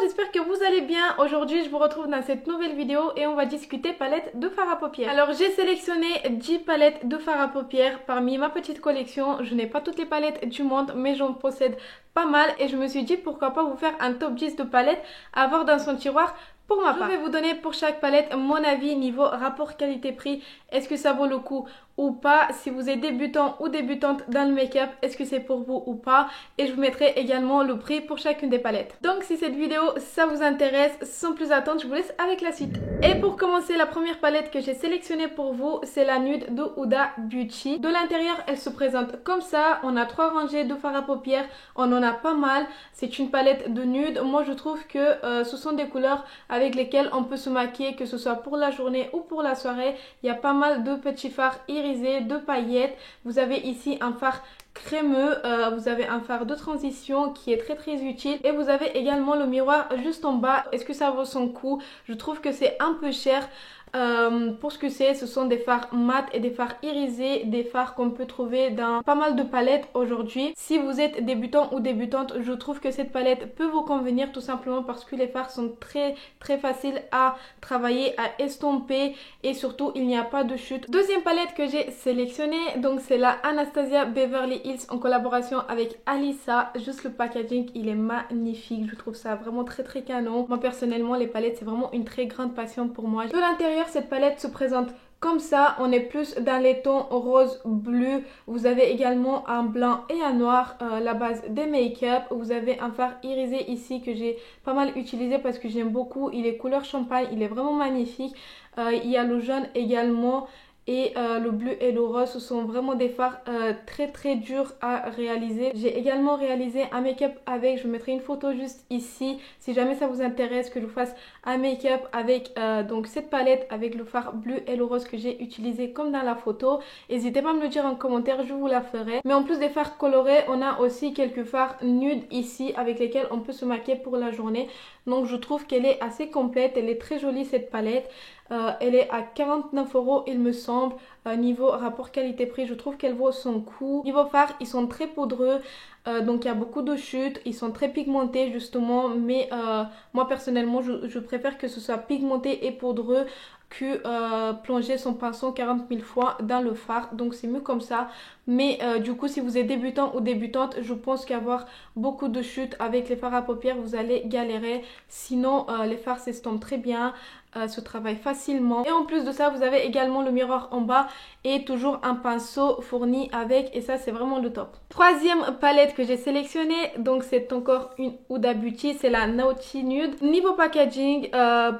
j'espère que vous allez bien. Aujourd'hui je vous retrouve dans cette nouvelle vidéo et on va discuter palettes de fard à paupières. Alors j'ai sélectionné 10 palettes de fard à paupières parmi ma petite collection. Je n'ai pas toutes les palettes du monde mais j'en possède pas mal et je me suis dit pourquoi pas vous faire un top 10 de palettes à avoir dans son tiroir. Pour ma part, je vais vous donner pour chaque palette mon avis niveau rapport qualité-prix. Est-ce que ça vaut le coup ou pas? Si vous êtes débutant ou débutante dans le make-up, est-ce que c'est pour vous ou pas? Et je vous mettrai également le prix pour chacune des palettes. Donc si cette vidéo ça vous intéresse, sans plus attendre, je vous laisse avec la suite. Et pour commencer, la première palette que j'ai sélectionnée pour vous, c'est la nude de Huda Beauty. De l'intérieur, elle se présente comme ça. On a 3 rangées de fard à paupières. On en a pas mal. C'est une palette de nude. Moi je trouve que ce sont des couleurs avec lesquelles on peut se maquiller, que ce soit pour la journée ou pour la soirée. Il y a pas mal de petits fards irisés, de paillettes. Vous avez ici un fard crémeux, vous avez un fard de transition qui est très utile et vous avez également le miroir juste en bas. Est-ce que ça vaut son coup? Je trouve que c'est un peu cher. Pour ce que c'est, ce sont des fards mat et des fards irisés, des fards qu'on peut trouver dans pas mal de palettes aujourd'hui. Si vous êtes débutant ou débutante, je trouve que cette palette peut vous convenir tout simplement parce que les fards sont très faciles à travailler, à estomper et surtout il n'y a pas de chute. Deuxième palette que j'ai sélectionnée, donc c'est la Anastasia Beverly Hills en collaboration avec Alissa. Juste le packaging, il est magnifique, je trouve ça vraiment très canon. Moi personnellement, les palettes c'est vraiment une très grande passion pour moi. De l'intérieur, cette palette se présente comme ça. On est plus dans les tons rose bleu. Vous avez également un blanc et un noir, la base des make-up. Vous avez un fard irisé ici que j'ai pas mal utilisé parce que j'aime beaucoup. Il est couleur champagne, il est vraiment magnifique. Il y a le jaune également. Et le bleu et le rose, ce sont vraiment des fards très durs à réaliser. J'ai également réalisé un make-up avec, je vous mettrai une photo juste ici si jamais ça vous intéresse que je vous fasse un make-up avec donc cette palette avec le fard bleu et le rose que j'ai utilisé comme dans la photo. N'hésitez pas à me le dire en commentaire, je vous la ferai. Mais en plus des fards colorés, on a aussi quelques fards nudes ici avec lesquels on peut se maquiller pour la journée. Donc je trouve qu'elle est assez complète, elle est très jolie cette palette. Elle est à 49 € il me semble. Niveau rapport qualité-prix, je trouve qu'elle vaut son coup. Niveau fard, ils sont très poudreux. Donc il y a beaucoup de chutes, ils sont très pigmentés justement. Mais moi personnellement, je préfère que ce soit pigmenté et poudreux que plonger son pinceau 40 000 fois dans le fard. Donc c'est mieux comme ça. Mais du coup, si vous êtes débutant ou débutante, je pense qu'avoir beaucoup de chutes avec les fards à paupières, vous allez galérer. Sinon, les fards s'estompent très bien, se travaillent facilement. Et en plus de ça, vous avez également le miroir en bas et toujours un pinceau fourni avec. Et ça, c'est vraiment le top. Troisième palette que j'ai sélectionnée, donc c'est encore une Huda Beauty, c'est la Naughty Nude. Niveau packaging,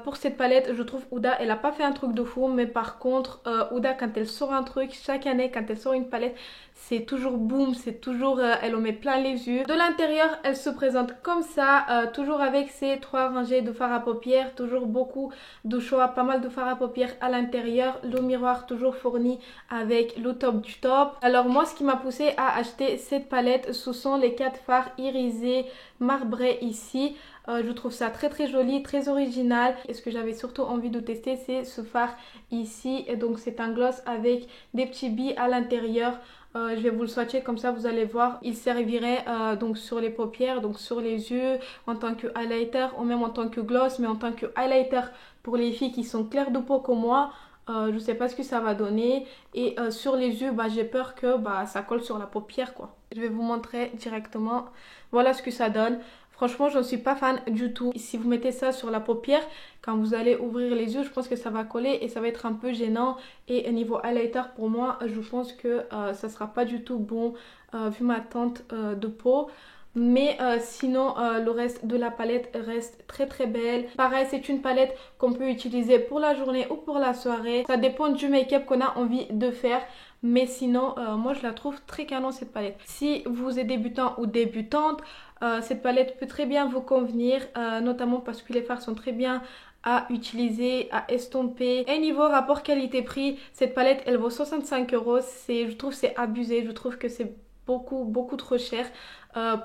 pour cette palette, je trouve Huda, elle a pas fait un truc de fou. Mais par contre, Huda, quand elle sort un truc, chaque année, quand elle sort une palette, c'est toujours boum, c'est toujours, elle en met plein les yeux. De l'intérieur, elle se présente comme ça, toujours avec ses 3 rangées de fard à paupières, toujours beaucoup de choix, pas mal de fard à paupières à l'intérieur. Le miroir toujours fourni avec le top du top. Alors moi, ce qui m'a poussé à acheter cette palette, ce sont les 4 fards irisés marbrés ici. Je trouve ça très joli, très original. Et ce que j'avais surtout envie de tester, c'est ce fard ici. Et donc c'est un gloss avec des petits billes à l'intérieur. Je vais vous le swatcher comme ça vous allez voir. Il servirait donc sur les paupières, donc sur les yeux en tant que highlighter ou même en tant que gloss. Mais en tant que highlighter pour les filles qui sont claires de peau comme moi, je sais pas ce que ça va donner. Et sur les yeux, j'ai peur que ça colle sur la paupière quoi. Je vais vous montrer directement. Voilà ce que ça donne. Franchement, je ne suis pas fan du tout. Si vous mettez ça sur la paupière, quand vous allez ouvrir les yeux, je pense que ça va coller et ça va être un peu gênant. Et niveau highlighter, pour moi, je pense que ça sera pas du tout bon vu ma teinte de peau. Mais sinon le reste de la palette reste très belle. Pareil, c'est une palette qu'on peut utiliser pour la journée ou pour la soirée. Ça dépend du make-up qu'on a envie de faire. Mais sinon, moi je la trouve très canon cette palette. Si vous êtes débutant ou débutante, cette palette peut très bien vous convenir. Notamment parce que les fards sont très bien à utiliser, à estomper. Et niveau rapport qualité-prix, cette palette elle vaut 65 €. Je trouve c'est abusé, je trouve que c'est beaucoup trop cher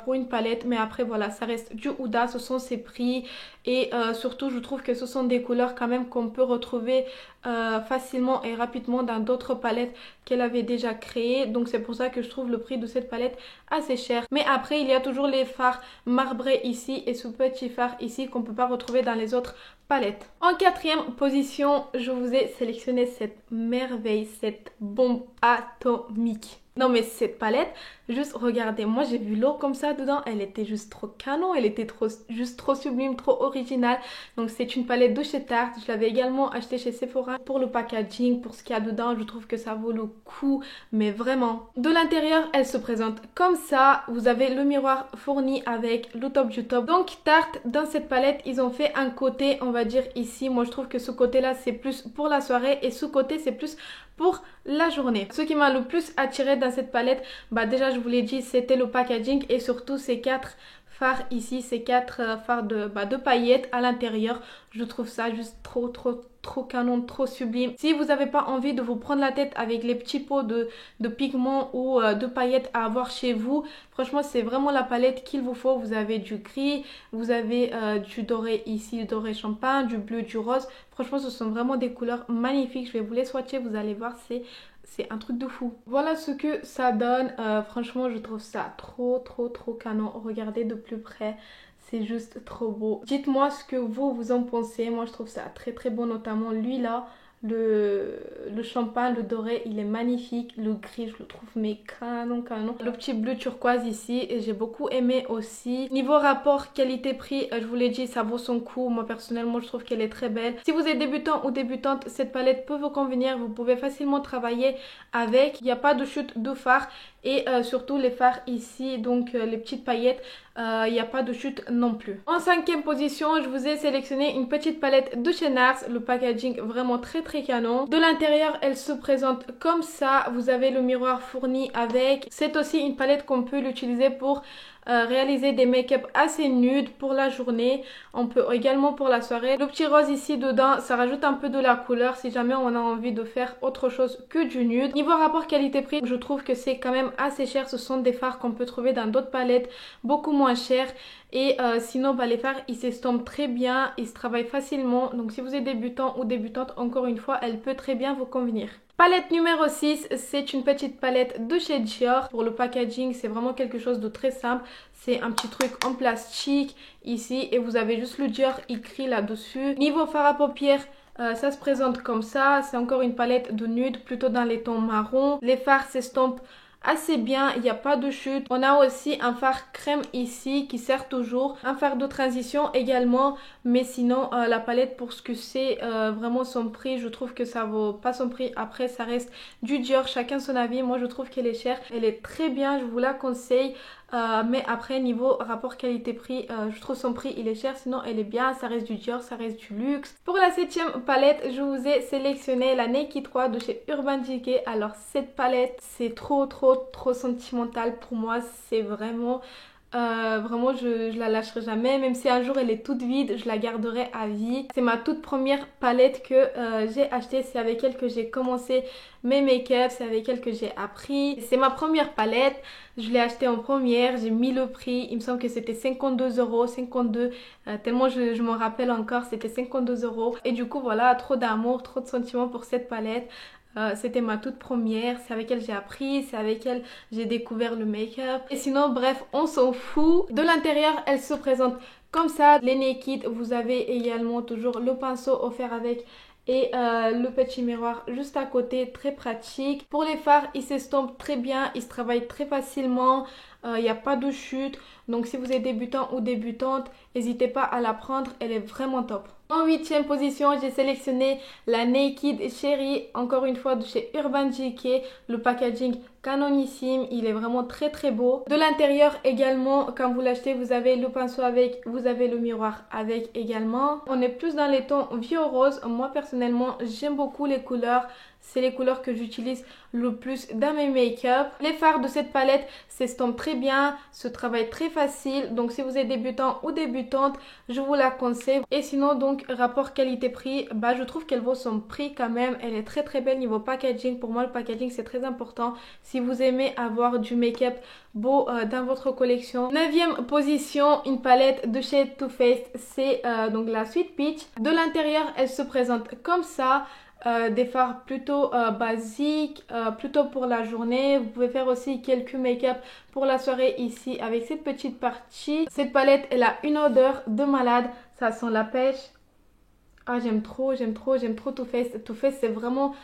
pour une palette, mais après voilà, ça reste du Huda, ce sont ses prix et surtout je trouve que ce sont des couleurs quand même qu'on peut retrouver facilement et rapidement dans d'autres palettes qu'elle avait déjà créées, donc c'est pour ça que je trouve le prix de cette palette assez cher. Mais après il y a toujours les fards marbrés ici et ce petit fard ici qu'on peut pas retrouver dans les autres palettes. En quatrième position, je vous ai sélectionné cette merveille, cette bombe atomique. Non mais cette palette, juste regardez, moi j'ai vu l'eau comme ça dedans, elle était juste trop canon, elle était juste trop sublime, trop originale. Donc c'est une palette de chez Tarte, je l'avais également achetée chez Sephora pour le packaging, pour ce qu'il y a dedans, je trouve que ça vaut le coup, mais vraiment. De l'intérieur, elle se présente comme ça, vous avez le miroir fourni avec le top du top. Donc Tarte, dans cette palette, ils ont fait un côté, on va dire ici, moi je trouve que ce côté là c'est plus pour la soirée et ce côté c'est plus pour la journée. Ce qui m'a le plus attiré dans cette palette, bah déjà je vous l'ai dit, c'était le packaging et surtout ces 4 fards ici, ces 4 fards de paillettes à l'intérieur. Je trouve ça juste trop canon, trop sublime. Si vous n'avez pas envie de vous prendre la tête avec les petits pots de pigments ou de paillettes à avoir chez vous, franchement c'est vraiment la palette qu'il vous faut. Vous avez du gris, vous avez du doré ici, du doré champagne, du bleu, du rose. Franchement ce sont vraiment des couleurs magnifiques. Je vais vous les swatcher, vous allez voir, c'est un truc de fou. Voilà ce que ça donne. Franchement je trouve ça trop canon. Regardez de plus près. C'est juste trop beau. Dites-moi ce que vous en pensez. Moi je trouve ça très beau, notamment lui là. Le champagne, le doré, il est magnifique. Le gris, je le trouve mais canon. Le petit bleu turquoise ici, et j'ai beaucoup aimé aussi. Niveau rapport qualité-prix, je vous l'ai dit, ça vaut son coup. Moi personnellement, je trouve qu'elle est très belle. Si vous êtes débutant ou débutante, cette palette peut vous convenir. Vous pouvez facilement travailler avec. Il n'y a pas de chute de fard. Et surtout les fards ici, donc les petites paillettes, il n'y a pas de chute non plus. En cinquième position, je vous ai sélectionné une petite palette de chez NARS. Le packaging vraiment très canon. De l'intérieur, elle se présente comme ça. Vous avez le miroir fourni avec. C'est aussi une palette qu'on peut l'utiliser pour réaliser des make-up assez nudes pour la journée. On peut également pour la soirée. Le petit rose ici dedans, ça rajoute un peu de la couleur si jamais on a envie de faire autre chose que du nude. Niveau rapport qualité-prix, je trouve que c'est quand même assez cher. Ce sont des fards qu'on peut trouver dans d'autres palettes beaucoup moins chers. Et sinon les fards ils s'estompent très bien, ils se travaillent facilement. Donc si vous êtes débutant ou débutante, encore une fois, elle peut très bien vous convenir. Palette numéro 6, c'est une petite palette de chez Dior. Pour le packaging, c'est vraiment quelque chose de très simple. C'est un petit truc en plastique ici et vous avez juste le Dior écrit là-dessus. Niveau fard à paupières, ça se présente comme ça. C'est encore une palette de nude, plutôt dans les tons marron. Les fards s'estompent assez bien, il n'y a pas de chute. On a aussi un fard crème ici qui sert toujours, un fard de transition également, mais sinon la palette pour ce que c'est, vraiment son prix, je trouve que ça vaut pas son prix. Après ça reste du Dior, chacun son avis. Moi je trouve qu'elle est chère, elle est très bien, je vous la conseille. Mais après niveau rapport qualité-prix, je trouve son prix il est cher, sinon elle est bien, ça reste du Dior, ça reste du luxe. Pour la 7e palette, je vous ai sélectionné la Naked 3 de chez Urban Decay. Alors cette palette c'est trop sentimental pour moi, c'est vraiment... vraiment je la lâcherai jamais, même si un jour elle est toute vide, je la garderai à vie. C'est ma toute première palette que j'ai achetée, c'est avec elle que j'ai commencé mes make-up, c'est avec elle que j'ai appris. C'est ma première palette, je l'ai achetée en première, j'ai mis le prix, il me semble que c'était 52 €, 52, tellement je m'en rappelle encore, c'était 52 €. Et du coup voilà, trop d'amour, trop de sentiments pour cette palette. C'était ma toute première, c'est avec elle j'ai appris, c'est avec elle j'ai découvert le make-up. Et sinon bref, on s'en fout. De l'intérieur, elle se présente comme ça. Les Naked, vous avez également toujours le pinceau offert avec et le petit miroir juste à côté, très pratique. Pour les fards, ils s'estompent très bien, ils se travaillent très facilement, il n'y a pas de chute. Donc si vous êtes débutant ou débutante, n'hésitez pas à la prendre, elle est vraiment top. En 8e position, j'ai sélectionné la Naked Cherry, encore une fois de chez Urban Decay. Le packaging canonissime, il est vraiment très beau. De l'intérieur également, quand vous l'achetez, vous avez le pinceau avec, vous avez le miroir avec également. On est plus dans les tons vieux rose. Moi personnellement, j'aime beaucoup les couleurs. C'est les couleurs que j'utilise le plus dans mes make-up. Les fards de cette palette s'estompent très bien, se travaillent très facile, donc si vous êtes débutant ou débutante, je vous la conseille. Et sinon donc rapport qualité-prix, bah je trouve qu'elle vaut son prix quand même. Elle est très très belle niveau packaging. Pour moi le packaging c'est très important si vous aimez avoir du make-up beau dans votre collection. 9e position, une palette de chez Too Faced, c'est donc la Sweet Peach. De l'intérieur elle se présente comme ça. Des fards plutôt basiques, plutôt pour la journée. Vous pouvez faire aussi quelques make-up pour la soirée ici avec cette petite partie. Cette palette elle a une odeur de malade, ça sent la pêche. Ah j'aime trop Too Faced. Too Faced c'est vraiment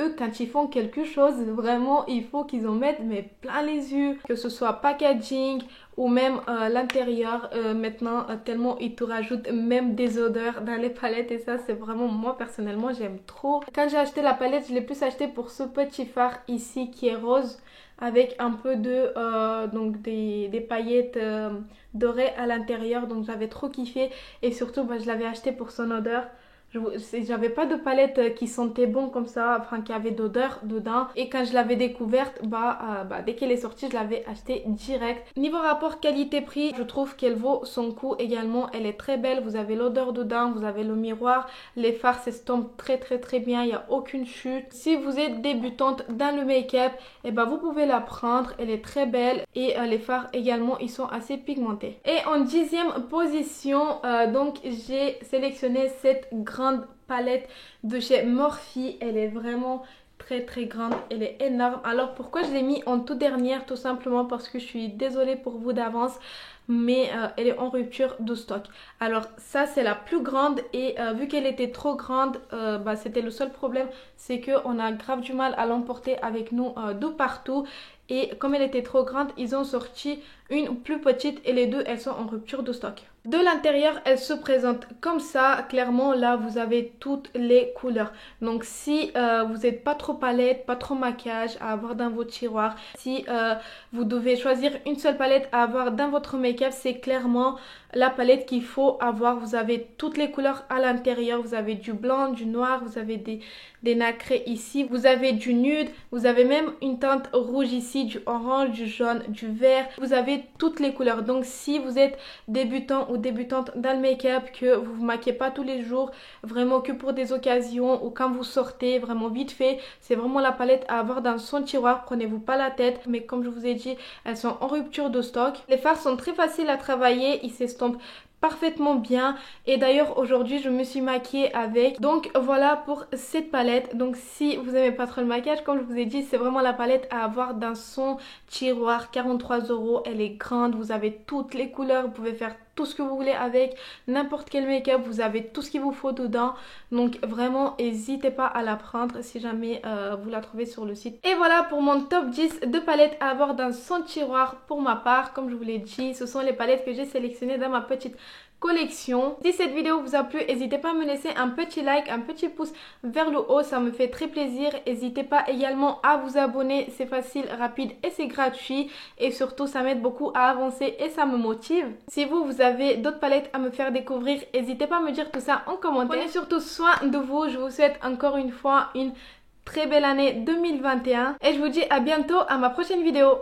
eux quand ils font quelque chose, vraiment il faut qu'ils en mettent mais plein les yeux. Que ce soit packaging ou même l'intérieur maintenant tellement ils te rajoutent même des odeurs dans les palettes et ça c'est vraiment moi personnellement j'aime trop. Quand j'ai acheté la palette je l'ai plus acheté pour ce petit fard ici qui est rose avec un peu de donc des paillettes dorées à l'intérieur, donc j'avais trop kiffé et surtout bah, je l'avais acheté pour son odeur. J'avais pas de palette qui sentait bon comme ça, enfin qui avait d'odeur dedans, et quand je l'avais découverte dès qu'elle est sortie je l'avais achetée direct. Niveau rapport qualité-prix je trouve qu'elle vaut son coup également, elle est très belle, vous avez l'odeur dedans, vous avez le miroir, les fards s'estompent très bien, il n'y a aucune chute. Si vous êtes débutante dans le make-up, et vous pouvez la prendre, elle est très belle et les fards également ils sont assez pigmentés. Et en 10e position donc j'ai sélectionné cette grande palette de chez Morphe. Elle est vraiment très grande, elle est énorme. Alors pourquoi je l'ai mis en toute dernière? Tout simplement parce que je suis désolée pour vous d'avance, mais elle est en rupture de stock. Alors ça c'est la plus grande et vu qu'elle était trop grande, c'était le seul problème, c'est qu'on a grave du mal à l'emporter avec nous de partout. Et comme elle était trop grande, ils ont sorti une plus petite et les deux elles sont en rupture de stock. De l'intérieur elle se présente comme ça. Clairement là vous avez toutes les couleurs. Donc si vous n'êtes pas trop palette, pas trop maquillage à avoir dans vos tiroirs, si vous devez choisir une seule palette à avoir dans votre make-up, c'est clairement la palette qu'il faut avoir. Vous avez toutes les couleurs à l'intérieur, vous avez du blanc, du noir, vous avez des nacrés ici, vous avez du nude, vous avez même une teinte rouge ici, du orange, du jaune, du vert, vous avez toutes les couleurs. Donc si vous êtes débutant ou débutante dans le make-up, que vous ne vous maquillez pas tous les jours, vraiment que pour des occasions ou quand vous sortez vraiment vite fait, c'est vraiment la palette à avoir dans son tiroir. Prenez-vous pas la tête, mais comme je vous ai dit, elles sont en rupture de stock. Les fards sont très faciles à travailler, ils s'estompent parfaitement bien et d'ailleurs aujourd'hui je me suis maquillée avec. Donc voilà pour cette palette. Donc si vous aimez pas trop le maquillage, comme je vous ai dit, c'est vraiment la palette à avoir dans son tiroir. 43 €, elle est grande, vous avez toutes les couleurs, vous pouvez faire tout ce que vous voulez avec, n'importe quel make-up, vous avez tout ce qu'il vous faut dedans. Donc vraiment n'hésitez pas à la prendre si jamais vous la trouvez sur le site. Et voilà pour mon top 10 de palettes à avoir dans son tiroir pour ma part. Comme je vous l'ai dit, ce sont les palettes que j'ai sélectionnées dans ma petite collection. Si cette vidéo vous a plu, n'hésitez pas à me laisser un petit like, un petit pouce vers le haut, ça me fait très plaisir. N'hésitez pas également à vous abonner, c'est facile, rapide et c'est gratuit. Et surtout ça m'aide beaucoup à avancer et ça me motive. Si vous avez d'autres palettes à me faire découvrir, n'hésitez pas à me dire tout ça en commentaire. Prenez surtout soin de vous, je vous souhaite encore une fois une très belle année 2021 et je vous dis à bientôt à ma prochaine vidéo.